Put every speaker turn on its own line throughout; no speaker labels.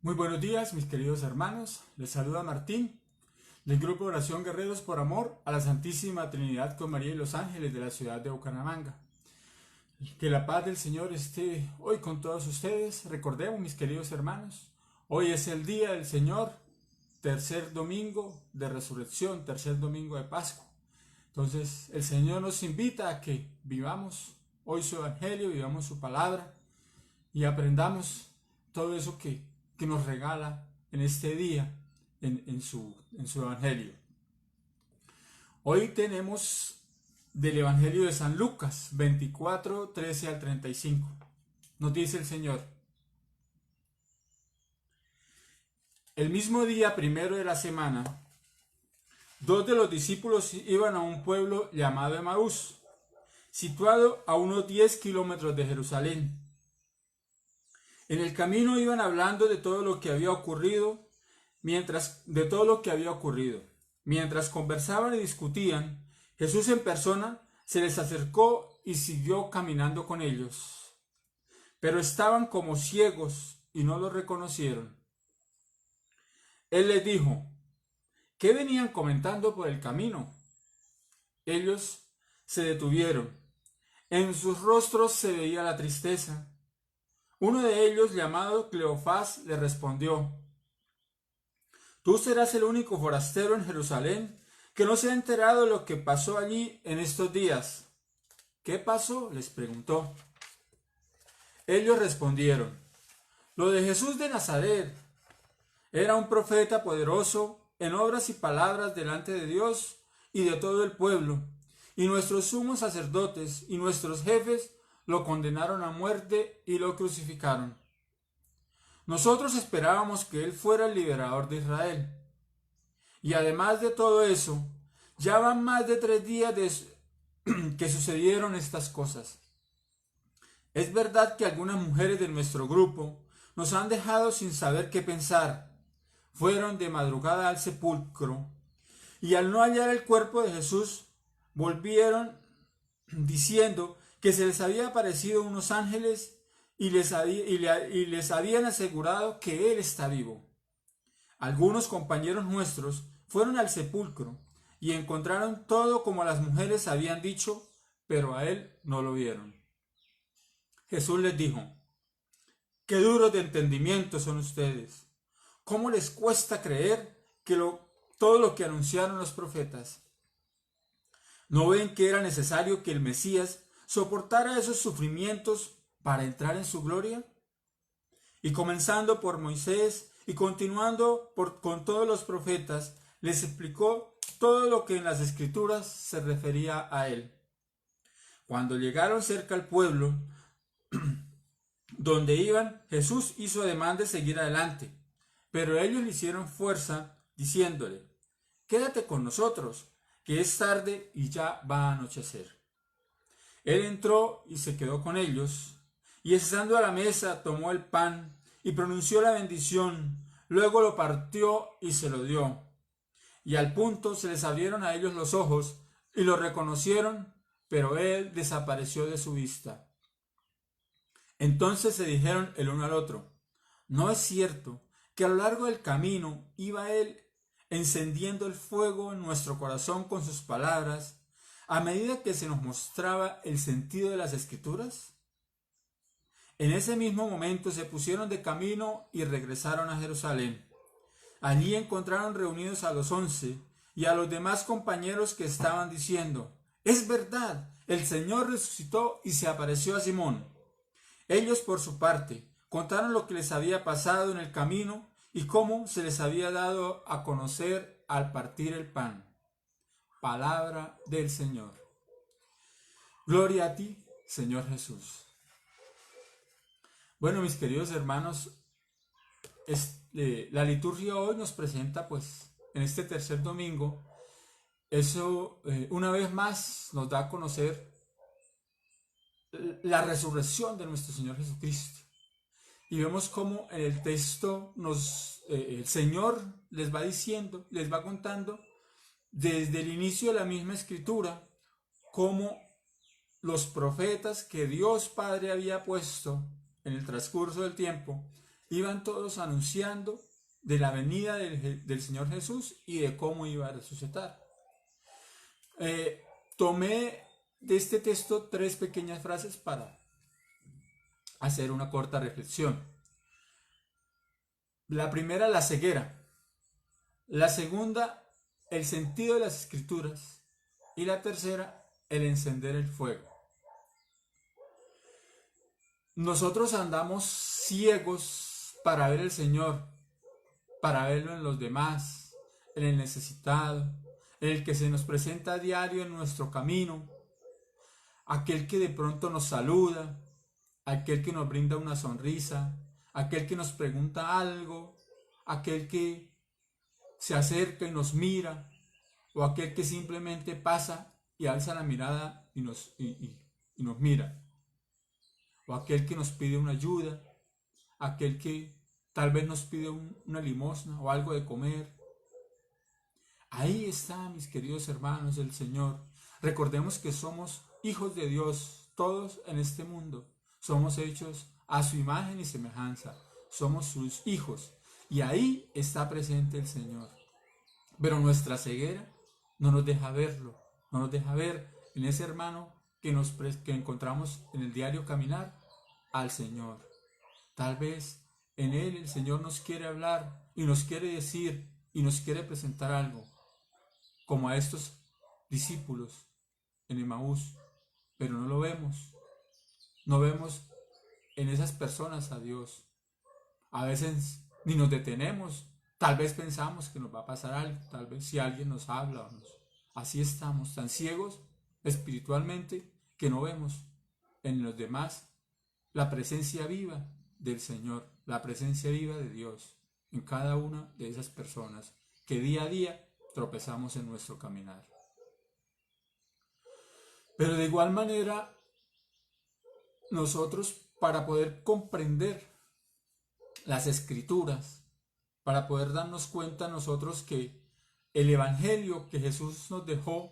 Muy buenos días, mis queridos hermanos. Les saluda Martín, del Grupo de Oración Guerreros por Amor a la Santísima Trinidad con María y los Ángeles de la ciudad de Bucaramanga. Que la paz del Señor esté hoy con todos ustedes. Recordemos, mis queridos hermanos, hoy es el día del Señor, tercer domingo de resurrección, tercer domingo de Pascua. Entonces, el Señor nos invita a que vivamos hoy su Evangelio, vivamos su palabra y aprendamos todo eso que nos regala en este día en su Evangelio. Hoy tenemos del Evangelio de San Lucas 24, 13 al 35. Nos dice el Señor: el mismo día primero de la semana, dos de los discípulos iban a un pueblo llamado Emaús, situado a unos 10 kilómetros de Jerusalén. En el camino iban hablando de todo lo que había ocurrido. Mientras conversaban y discutían, Jesús en persona se les acercó y siguió caminando con ellos. Pero estaban como ciegos y no lo reconocieron. Él les dijo: ¿qué venían comentando por el camino? Ellos se detuvieron. En sus rostros se veía la tristeza. Uno de ellos, llamado Cleofás, le respondió: tú serás el único forastero en Jerusalén que no se ha enterado de lo que pasó allí en estos días. ¿Qué pasó?, les preguntó. Ellos respondieron: lo de Jesús de Nazaret. Era un profeta poderoso en obras y palabras delante de Dios y de todo el pueblo, y nuestros sumos sacerdotes y nuestros jefes lo condenaron a muerte y lo crucificaron. Nosotros esperábamos que él fuera el liberador de Israel. Y además de todo eso, ya van más de 3 días que sucedieron estas cosas. Es verdad que algunas mujeres de nuestro grupo nos han dejado sin saber qué pensar. Fueron de madrugada al sepulcro y al no hallar el cuerpo de Jesús, volvieron diciendo que se les había aparecido unos ángeles y les habían asegurado que él está vivo. Algunos compañeros nuestros fueron al sepulcro y encontraron todo como las mujeres habían dicho, pero a él no lo vieron. Jesús les dijo: qué duros de entendimiento son ustedes. ¿Cómo les cuesta creer todo lo que anunciaron los profetas? ¿No ven que era necesario que el Mesías soportara esos sufrimientos para entrar en su gloria? Y comenzando por Moisés y continuando con todos los profetas, les explicó todo lo que en las Escrituras se refería a él. Cuando llegaron cerca al pueblo donde iban, Jesús hizo ademán de seguir adelante, pero ellos le hicieron fuerza, diciéndole: quédate con nosotros, que es tarde y ya va a anochecer. Él entró y se quedó con ellos, y estando a la mesa tomó el pan y pronunció la bendición, luego lo partió y se lo dio. Y al punto se les abrieron a ellos los ojos y lo reconocieron, pero él desapareció de su vista. Entonces se dijeron el uno al otro: ¿no es cierto que a lo largo del camino iba él encendiendo el fuego en nuestro corazón con sus palabras, a medida que se nos mostraba el sentido de las Escrituras? En ese mismo momento se pusieron de camino y regresaron a Jerusalén. Allí encontraron reunidos a los 11 y a los demás compañeros que estaban diciendo: es verdad, el Señor resucitó y se apareció a Simón. Ellos, por su parte, contaron lo que les había pasado en el camino y cómo se les había dado a conocer al partir el pan. Palabra del Señor. Gloria a ti, Señor Jesús. Bueno, mis queridos hermanos, la liturgia hoy nos presenta, pues, en este tercer domingo, eso una vez más nos da a conocer la resurrección de nuestro Señor Jesucristo. Y vemos cómo en el texto el Señor les va diciendo, les va contando desde el inicio de la misma escritura cómo los profetas que Dios Padre había puesto en el transcurso del tiempo Iban todos anunciando de la venida del Señor Jesús y de cómo iba a resucitar. Tomé de este texto 3 pequeñas frases para hacer una corta reflexión. La primera, la ceguera. La segunda, el sentido de las escrituras. Y la tercera, el encender el fuego. Nosotros andamos ciegos para ver al Señor, para verlo en los demás, en el necesitado, en el que se nos presenta a diario en nuestro camino, aquel que de pronto nos saluda, aquel que nos brinda una sonrisa, aquel que nos pregunta algo, aquel que se acerca y nos mira, o aquel que simplemente pasa y alza la mirada y nos mira, o aquel que nos pide una ayuda, aquel que tal vez nos pide una limosna o algo de comer. Ahí está, mis queridos hermanos, el Señor. Recordemos que somos hijos de Dios, todos en este mundo. Somos hechos a su imagen y semejanza. Somos sus hijos. Y ahí está presente el Señor. Pero nuestra ceguera no nos deja verlo. No nos deja ver en ese hermano que encontramos en el diario caminar al Señor. Tal vez en Él el Señor nos quiere hablar y nos quiere decir y nos quiere presentar algo, como a estos discípulos en Emaús, pero no lo vemos. No vemos en esas personas a Dios. A veces ni nos detenemos, tal vez pensamos que nos va a pasar algo, tal vez si alguien nos habla así estamos, tan ciegos espiritualmente que no vemos en los demás la presencia viva del Señor, la presencia viva de Dios en cada una de esas personas que día a día tropezamos en nuestro caminar. Pero de igual manera, nosotros, para poder comprender las Escrituras, para poder darnos cuenta nosotros que el Evangelio que Jesús nos dejó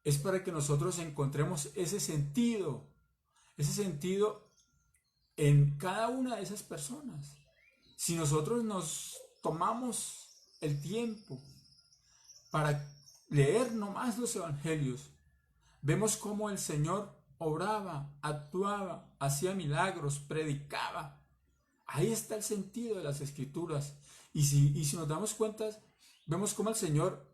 es para que nosotros encontremos ese sentido en cada una de esas personas. Si nosotros nos tomamos el tiempo para leer nomás los evangelios, vemos cómo el Señor obraba, actuaba, hacía milagros, predicaba. Ahí está el sentido de las Escrituras. Y si nos damos cuenta, vemos cómo el Señor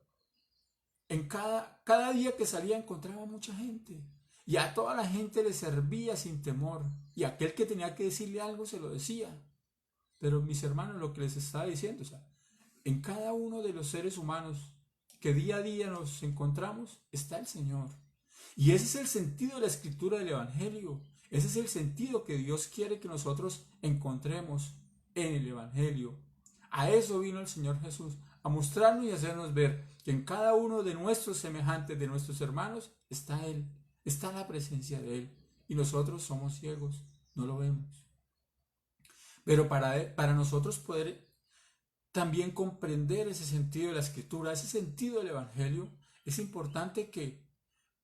en cada día que salía encontraba mucha gente. Y a toda la gente le servía sin temor. Y aquel que tenía que decirle algo se lo decía. Pero mis hermanos, lo que les estaba diciendo, en cada uno de los seres humanos que día a día nos encontramos, está el Señor. Y ese es el sentido de la Escritura del Evangelio. Ese es el sentido que Dios quiere que nosotros encontremos en el Evangelio. A eso vino el Señor Jesús, a mostrarnos y hacernos ver que en cada uno de nuestros semejantes, de nuestros hermanos, está Él, está la presencia de Él. Y nosotros somos ciegos, no lo vemos. Pero para nosotros poder también comprender ese sentido de la Escritura, ese sentido del Evangelio, es importante que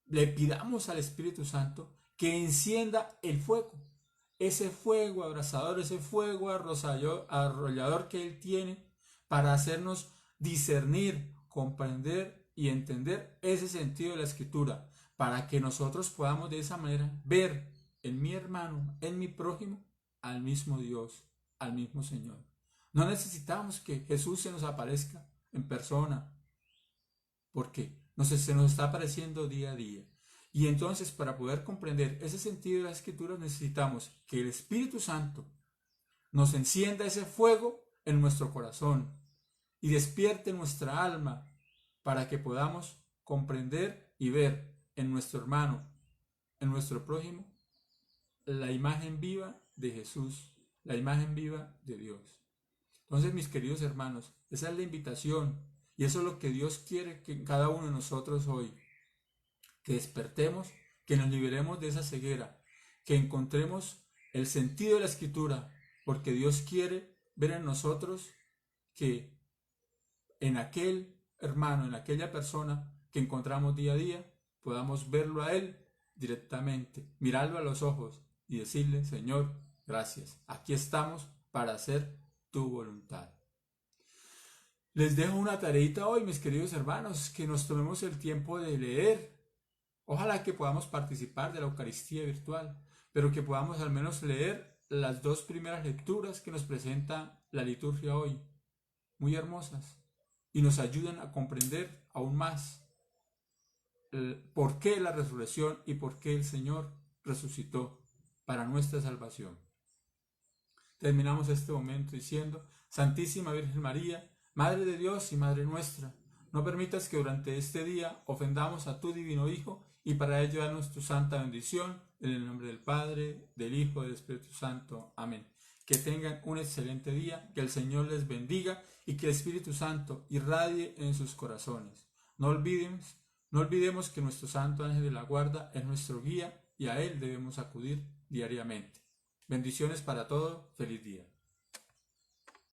le pidamos al Espíritu Santo que encienda el fuego, ese fuego abrasador, ese fuego arrollador que Él tiene para hacernos discernir, comprender y entender ese sentido de la Escritura, para que nosotros podamos de esa manera ver en mi hermano, en mi prójimo, al mismo Dios, al mismo Señor. No necesitamos que Jesús se nos aparezca en persona, porque se nos está apareciendo día a día. Y entonces, para poder comprender ese sentido de las Escrituras, necesitamos que el Espíritu Santo nos encienda ese fuego en nuestro corazón y despierte nuestra alma para que podamos comprender y ver en nuestro hermano, en nuestro prójimo, la imagen viva de Jesús, la imagen viva de Dios. Entonces, mis queridos hermanos, esa es la invitación y eso es lo que Dios quiere que cada uno de nosotros hoy, que despertemos, que nos liberemos de esa ceguera, que encontremos el sentido de la Escritura, porque Dios quiere ver en nosotros que en aquel hermano, en aquella persona que encontramos día a día, podamos verlo a Él directamente, mirarlo a los ojos y decirle: Señor, gracias. Aquí estamos para hacer tu voluntad. Les dejo una tareita hoy, mis queridos hermanos, que nos tomemos el tiempo de leer. Ojalá que podamos participar de la Eucaristía virtual, pero que podamos al menos leer las 2 primeras lecturas que nos presenta la liturgia hoy, muy hermosas, y nos ayudan a comprender aún más por qué la resurrección y por qué el Señor resucitó para nuestra salvación. Terminamos este momento diciendo: Santísima Virgen María, Madre de Dios y Madre nuestra, no permitas que durante este día ofendamos a tu divino Hijo, y para ello danos tu santa bendición, en el nombre del Padre, del Hijo y del Espíritu Santo. Amén. Que tengan un excelente día, que el Señor les bendiga y que el Espíritu Santo irradie en sus corazones. No olvidemos que nuestro Santo Ángel de la Guarda es nuestro guía y a él debemos acudir diariamente. Bendiciones para todos. Feliz día.